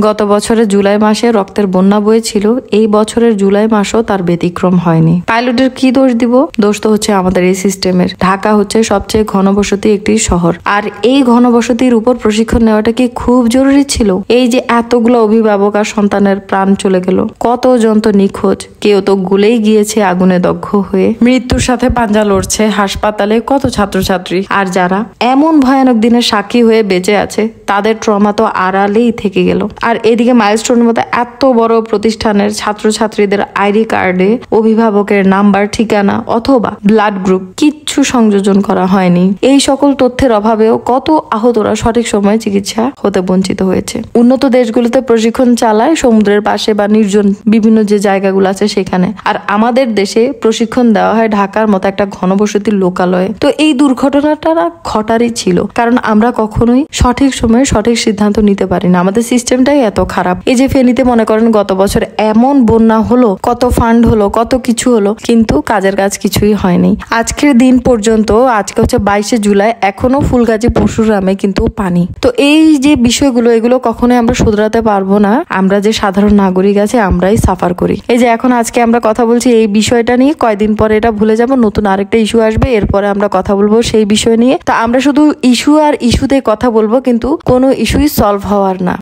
গত বছরের জুলাই মাসে রক্তের বন্যা বয়েছিল, এই বছরের জুলাই মাসও তার ব্যতিক্রম হয়নি। পাইলটের কি দোষ দিব? দোষ তো হচ্ছে আমাদের এই সিস্টেমের। ঢাকা হচ্ছে সবচেয়ে ঘনবসতি একটি শহর, আর এই ঘনবসতির উপর প্রশিক্ষণ নেওয়াটা কি খুব জরুরি ছিল? এই যে এতগুলো অভিভাবক আর সন্তানের প্রাণ চলে গেল, কতজন তো নিখোঁজ, কেউ তো গুলেই গিয়েছে আগুনে দগ্ধ হয়ে, মৃত্যুর সাথে পাঞ্জা লড়ছে হাসপাতালে কত ছাত্রছাত্রী। আর যারা এমন ভয়ানক দিনের সাক্ষী হয়ে বেঁচে আছে, তাদের ট্রমা তো আড়ালেই থেকে গেল। আর এদিকে মাইলস্টোনের মতো এত বড় প্রতিষ্ঠানের ছাত্রছাত্রীদের আইডি কার্ডে অভিভাবকের নাম্বার, ঠিকানা অথবা ব্লাড গ্রুপ কিচ্ছু সংযোজন করা হয়নি। এই সকল তথ্যের অভাবেও কত আহতরা সঠিক সময়ে চিকিৎসা হতে বঞ্চিত হয়েছে। উন্নত দেশগুলোতে প্রশিক্ষণ চালায় সমুদ্রের পাশে বা নির্জন বিভিন্ন যে জায়গাগুলো আছে সেখানে, আর আমাদের দেশে প্রশিক্ষণ দেওয়া হয় ঢাকার মতো একটা ঘনবসতির লোকালয়ে। তো এই দুর্ঘটনাটা ঘটারই ছিল, কারণ আমরা কখনোই সঠিক সময়ে সঠিক সিদ্ধান্ত নিতে পারি না। আমাদের সিস্টেমটাই এত খারাপ। এই যে ফেনীতে মনে করেন গত বছর এমন বন্যা হলো, কত ফান্ড হলো, কত কিছু হলো, কিন্তু কাজের কাজ কিছুই হয়নি। আজকের দিন পর্যন্ত, আজকে হচ্ছে 22শে জুলাই, এখনো ফুলগাজী পরশুরামে কিন্তু পানি। তো এই যে বিষয়গুলো, এগুলো কখনোই আমরা শুধরাতে পারবো না। আমরা যে সাধারণ নাগরিক আছে, আমরাই সাফার করি। এই যে এখন আজকে আমরা কথা বলছি এই বিষয়টা নিয়ে, কয়দিন পরে এটা ভুলে যাব, নতুন আরেকটা ইস্যু আসবে, এরপরে আমরা কথা বলবো সেই বিষয় নিয়ে। তা আমরা শুধু ইস্যু আর ইস্যুতে কথা বলবো, কিন্তু কোনো ইস্যুই সলভ হওয়ার না।